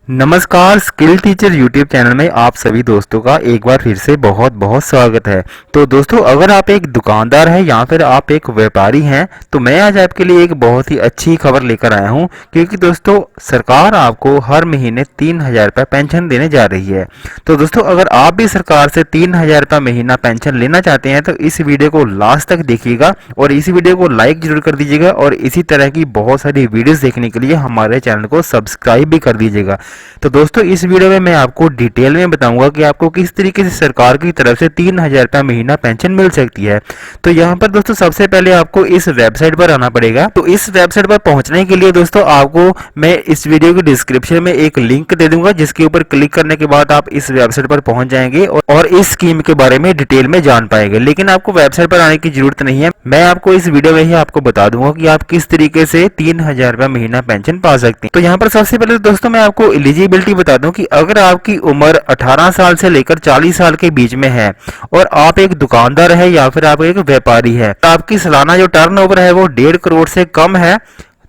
नमस्कार, skill teacher YouTube channel में आप सभी दोस्तों का एक बार फिर से बहुत बहुत स्वागत है। तो दोस्तों, अगर आप एक दुकानदार हैं या फिर आप एक व्यापारी हैं तो मैं आज आपके लिए एक बहुत ही अच्छी खबर लेकर आया हूं, क्योंकि दोस्तों सरकार आपको हर महीने 3,000 रुपये पेंशन देने जा रही है। तो दोस्तों, अगर आप भी सरकार से 3,000 रुपये महीना पेंशन लेना चाहते हैं तो इस वीडियो को लास्ट तक देखिएगा और इसी वीडियो को लाइक जरूर कर दीजिएगा और इसी तरह की बहुत सारी वीडियोस देखने के लिए हमारे चैनल को सब्सक्राइब भी कर दीजिएगा। तो दोस्तों, इस वीडियो में मैं आपको डिटेल में बताऊंगा कि आपको किस तरीके से सरकार की तरफ से 3,000 रुपये महीना पेंशन मिल सकती है। तो यहाँ पर दोस्तों सबसे पहले आपको इस वेबसाइट पर आना पड़ेगा। तो इस वेबसाइट पर पहुंचने के लिए दोस्तों आपको मैं इस वीडियो के डिस्क्रिप्शन में एक लिंक दे दूंगा, जिसके ऊपर क्लिक करने के बाद आप इस वेबसाइट पर पहुंच जाएंगे और इस स्कीम के बारे में डिटेल में जान पाएंगे। लेकिन आपको वेबसाइट पर आने की जरूरत नहीं है, मैं आपको इस वीडियो में ही आपको बता दूंगा कि आप किस तरीके से 3,000 रुपये महीना पेंशन पा सकते हैं। तो यहाँ पर सबसे पहले दोस्तों मैं आपको एलिजिबिलिटी बता दूं कि अगर आपकी उम्र 18 साल से लेकर 40 साल के बीच में है और आप एक दुकानदार है या फिर आप एक व्यापारी है, तो आपकी सालाना जो टर्नओवर है वो 1.5 करोड़ से कम है,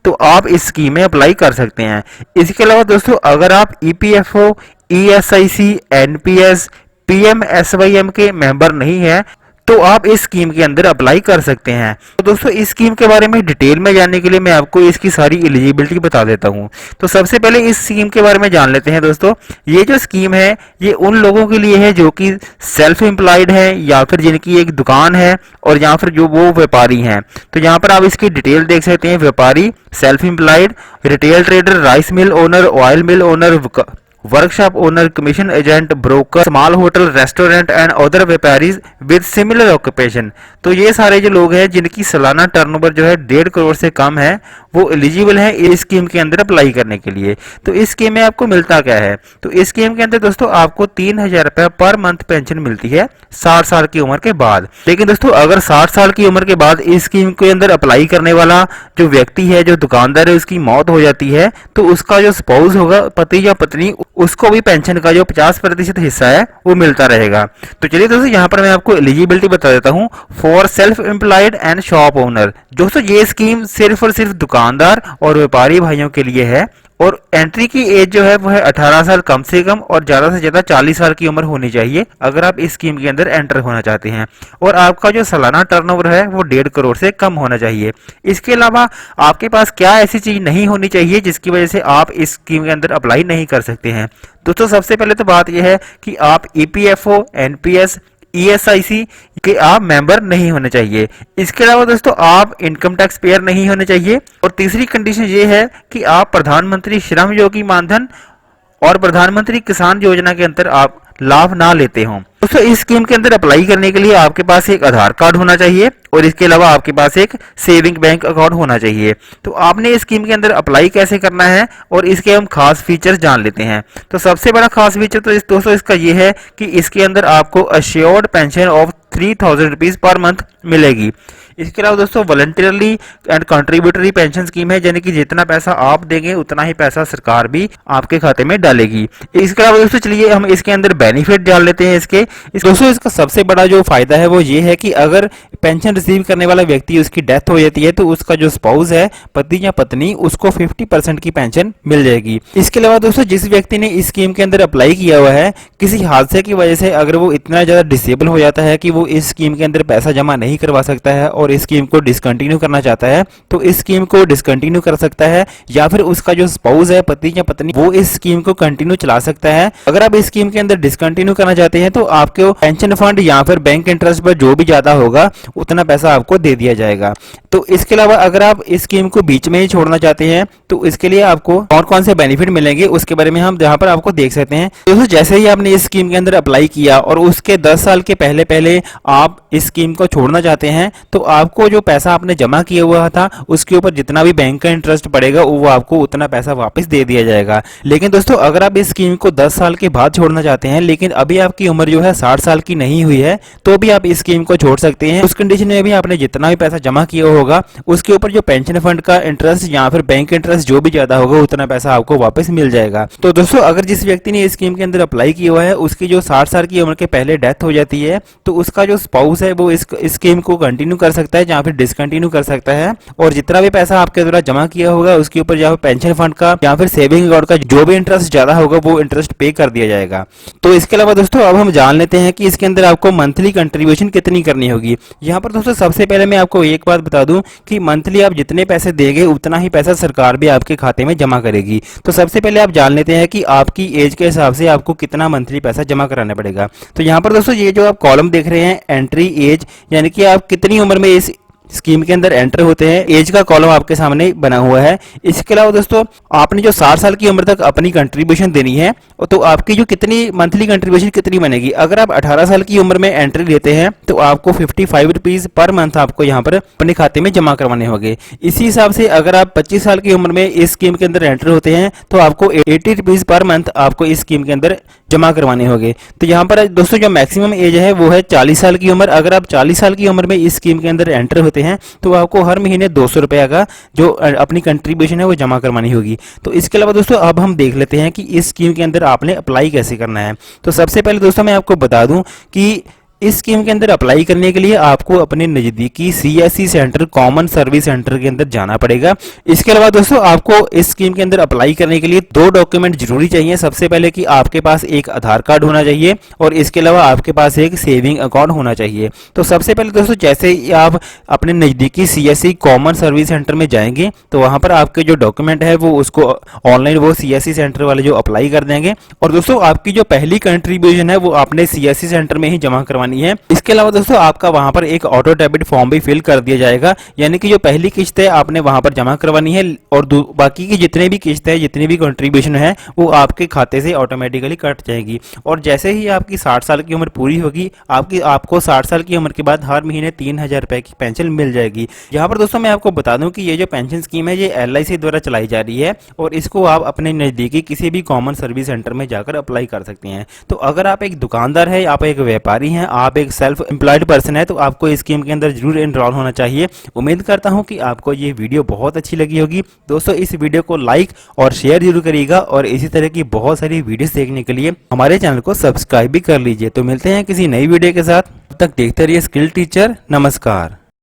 तो आप इस स्कीम में अप्लाई कर सकते हैं। इसके अलावा दोस्तों अगर आप ईपीएफओ, ईएसआईसी, एनपीएस, पीएमएसवाईएम के मेंबर नहीं है तो आप इस स्कीम के अंदर अप्लाई कर सकते हैं। तो दोस्तों इस स्कीम के बारे में डिटेल में जानने के लिए मैं आपको इसकी सारी एलिजिबिलिटी बता देता हूं। तो सबसे पहले इस स्कीम के बारे में जान लेते हैं। दोस्तों ये जो स्कीम है ये उन लोगों के लिए है जो कि सेल्फ एम्प्लॉयड है या फिर जिनकी एक दुकान है और या फिर जो वो व्यापारी हैं। तो यहाँ पर आप इसकी डिटेल देख सकते हैं। व्यापारी, self employed, retail trader, rice mill owner, oil mill owner, workshop owner, commission agent, broker, small hotel, restaurant and other व्यापारीज विद सिमिलर ऑक्यूपेशन। तो ये सारे जो लोग हैं जिनकी सालाना टर्नओवर जो है 1.5 करोड़ से कम है वो एलिजिबल है इस स्कीम के अंदर अप्लाई करने के लिए। तो इस स्कीम में आपको मिलता क्या है? तो इस स्कीम के अंदर दोस्तों आपको 3,000 रुपये पर मंथ पेंशन मिलती है 60 साल की उम्र के बाद। लेकिन दोस्तों अगर 60 साल की उम्र के बाद इस स्कीम के अंदर अप्लाई करने वाला जो व्यक्ति है, जो दुकानदार है, उसकी मौत हो जाती है तो उसका जो स्पाउस होगा, पति या पत्नी, उसको भी पेंशन का जो 50% हिस्सा है वो मिलता रहेगा। तो चलिए दोस्तों यहाँ पर मैं आपको एलिजिबिलिटी बता देता हूँ for self employed and shop owner. दोस्तों ये स्कीम सिर्फ और सिर्फ दुकानदार और व्यापारी भाइयों के लिए है और एंट्री की एज जो है वो है 18 साल कम से कम और ज्यादा से ज्यादा 40 साल की उम्र होनी चाहिए अगर आप इस स्कीम के अंदर एंटर होना चाहते हैं। और आपका जो सालाना टर्नओवर है वो 1.5 करोड़ से कम होना चाहिए। इसके अलावा आपके पास क्या ऐसी चीज नहीं होनी चाहिए जिसकी वजह से आप इस स्कीम के अंदर अप्लाई नहीं कर सकते हैं? दोस्तों सबसे पहले तो बात यह है कि आप ईपीएफओ, एनपीएस, ईएसआईसी के आप मेंबर नहीं होने चाहिए। इसके अलावा दोस्तों आप इनकम टैक्स पेयर नहीं होने चाहिए। और तीसरी कंडीशन ये है कि आप प्रधानमंत्री श्रम योगी मानधन और प्रधानमंत्री किसान योजना के अंदर आप लाभ ना लेते हो। दोस्तों इस स्कीम के अंदर अप्लाई करने के लिए आपके पास एक आधार कार्ड होना चाहिए और इसके अलावा आपके पास एक सेविंग बैंक अकाउंट होना चाहिए। तो आपने इस स्कीम के अंदर अप्लाई कैसे करना है और इसके हम खास फीचर्स जान लेते हैं। तो सबसे बड़ा खास फीचर तो दोस्तों इसका ये है कि इसके अंदर आपको assured pension of 3,000 rupees per month मिलेगी। इसके अलावा दोस्तों voluntarily and contributory pension scheme है, यानी कि जितना पैसा आप देंगे उतना ही पैसा सरकार भी आपके खाते में डालेगी। इसके अलावा दोस्तों चलिए हम इसके अंदर बेनिफिट जान लेते हैं दोस्तों इसका सबसे बड़ा जो फायदा है वो ये है कि अगर पेंशन रिसीव करने वाला व्यक्ति उसकी डेथ हो जाती है तो उसका जो स्पाउस है, पति या पत्नी, उसको 50% की पेंशन मिल जाएगी। इसके अलावा दोस्तों जिस व्यक्ति ने इस स्कीम के अंदर अप्लाई किया हुआ है, किसी हादसे की वजह से अगर वो इतना ज्यादा डिसेबल हो जाता है कि वो इस स्कीम के अंदर पैसा जमा नहीं करवा सकता है और इस स्कीम को डिसकंटिन्यू करना चाहता है तो इस स्कीम को डिसकंटिन्यू कर सकता है, या फिर उसका जो स्पाउस है, पति या पत्नी, वो इस स्कीम को कंटिन्यू चला सकता है। अगर आप इस स्कीम के अंदर डिसकंटिन्यू करना चाहते हैं तो आपको पेंशन फंड या फिर बैंक इंटरेस्ट पर जो भी ज्यादा होगा उतना पैसा आपको दे दिया जाएगा। तो इसके अलावा अगर आप इस स्कीम को बीच में ही छोड़ना चाहते हैं तो इसके लिए आपको कौन कौन से बेनिफिट मिलेंगे उसके बारे में हम यहाँ पर आपको देख सकते हैं। दोस्तों जैसे ही आपने इस स्कीम के अंदर अप्लाई किया और उसके 10 साल के पहले पहले आप इस स्कीम को छोड़ना चाहते हैं तो आपको जो पैसा आपने जमा किया हुआ था उसके ऊपर जितना भी बैंक का इंटरेस्ट पड़ेगा वो आपको उतना पैसा वापस दे दिया जाएगा। लेकिन दोस्तों अगर आप इस स्कीम को 10 साल के बाद छोड़ना चाहते हैं लेकिन अभी आपकी उम्र जो है 60 साल की नहीं हुई है तो भी आप इस स्कीम को छोड़ सकते हैं। उस कंडीशन में भी आपने जितना भी पैसा जमा किया होगा उसके ऊपर जो पेंशन फंड का इंटरेस्ट या फिर बैंक इंटरेस्ट जो भी ज्यादा होगा उतना पैसा आपको वापस मिल जाएगा। तो दोस्तों अगर जिस व्यक्ति ने इस स्कीम के अंदर अप्लाई किया हुआ है उसकी जो 60 साल की उम्र के पहले डेथ हो जाती है तो उसका जो स्पाउस है वो इस स्कीम को कंटिन्यू कर सकता सकता है या फिर डिसकंटिन्यू कर सकता है, और जितना भी पैसा आपके द्वारा जमा किया होगा उसके ऊपर या फिर पेंशन फंड का या फिर सेविंग अकाउंट का जो भी इंटरेस्ट ज्यादा होगा वो इंटरेस्ट पे कर दिया जाएगा। तो इसके अलावा दोस्तों अब हम जान लेते हैं कि इसके अंदर आपको मंथली कंट्रीब्यूशन कितनी करनी होगी। यहाँ पर दोस्तों सबसे पहले मैं आपको एक बात बता दूं कि मंथली आप जितने पैसे देंगे उतना ही पैसा सरकार भी आपके खाते में जमा करेगी। तो सबसे पहले आप जान लेते हैं कि आपकी एज के हिसाब से आपको कितना मंथली पैसा जमा कराना पड़ेगा। तो यहाँ पर दोस्तों ये जो आप कॉलम देख रहे हैं एंट्री एज, यानी कि आप कितनी उम्र में इस स्कीम के अंदर एंटर होते हैं, एज का कॉलम आपके सामने बना हुआ है। इसके अलावा दोस्तों आपने जो 60 साल की उम्र तक अपनी कंट्रीब्यूशन देनी है, तो आपकी जो कितनी मंथली कंट्रीब्यूशन कितनी बनेगी, अगर आप 18 साल की उम्र में एंट्री लेते हैं तो आपको 55 रुपीज पर मंथ आपको यहाँ पर अपने खाते में जमा करवाने होंगे। इसी हिसाब से अगर आप 25 साल की उम्र में इस स्कीम के अंदर एंटर होते हैं तो आपको 80 रुपीज पर मंथ आपको इस स्कीम के अंदर जमा करवाने होंगे। तो यहाँ पर दोस्तों जो मैक्सिमम एज है वो है 40 साल की उम्र। अगर आप 40 साल की उम्र में इस स्कीम के अंदर एंटर होते हैं तो आपको हर महीने 200 रुपये का जो अपनी कंट्रीब्यूशन है वो जमा करवानी होगी। तो इसके अलावा दोस्तों अब हम देख लेते हैं कि इस स्कीम के अंदर आपने अप्लाई कैसे करना है। तो सबसे पहले दोस्तों मैं आपको बता दूं कि इस स्कीम के अंदर अप्लाई करने के लिए आपको अपने नजदीकी CSC centre, common service centre के अंदर जाना पड़ेगा। इसके अलावा दोस्तों आपको इस स्कीम के अंदर अप्लाई करने के लिए 2 डॉक्यूमेंट जरूरी चाहिए। सबसे पहले कि आपके पास एक आधार कार्ड होना चाहिए और इसके अलावा आपके पास एक सेविंग अकाउंट होना चाहिए। तो सबसे पहले दोस्तों जैसे ही आप अपने नजदीकी सीएससी कॉमन सर्विस सेंटर में जाएंगे तो वहां पर आपके जो डॉक्यूमेंट है वो उसको ऑनलाइन वो सीएससी सेंटर वाले जो अप्लाई कर देंगे। और दोस्तों आपकी जो पहली कंट्रीब्यूशन है वो आपने सीएससी सेंटर में ही जमा करवानी है। इसके अलावा दोस्तों आपका वहां पर एक ऑटो डेबिट फॉर्म भी फिल कर दिया जाएगा, यानी कि जो पहली किस्त है आपने वहां पर जमा करवानी है और बाकी की जितने भी किस्त है, जितनी भी कंट्रीब्यूशन है वो आपके खाते से ऑटोमेटिकली कट जाएगी। और जैसे ही आपकी 60 साल की उम्र पूरी होगी आपको 60 साल की उम्र के बाद हर महीने 3000 रुपए की पेंशन मिल जाएगी। यहाँ पर दोस्तों मैं आपको बता दूं कि ये जो पेंशन स्कीम है ये LIC द्वारा चलाई जा रही है और इसको आप अपने नजदीकी किसी भी कॉमन सर्विस सेंटर में जाकर अप्लाई कर सकते हैं। तो अगर आप एक दुकानदार है, आप एक व्यापारी हैं, आप एक सेल्फ एम्प्लॉयड पर्सन है तो आपको इस स्कीम के अंदर जरूर एनरोल होना चाहिए। उम्मीद करता हूं कि आपको ये वीडियो बहुत अच्छी लगी होगी। दोस्तों इस वीडियो को लाइक और शेयर जरूर करिएगा और इसी तरह की बहुत सारी वीडियोस देखने के लिए हमारे चैनल को सब्सक्राइब भी कर लीजिए। तो मिलते हैं किसी नई वीडियो के साथ, तब तक देखते रहिए स्किल टीचर। नमस्कार।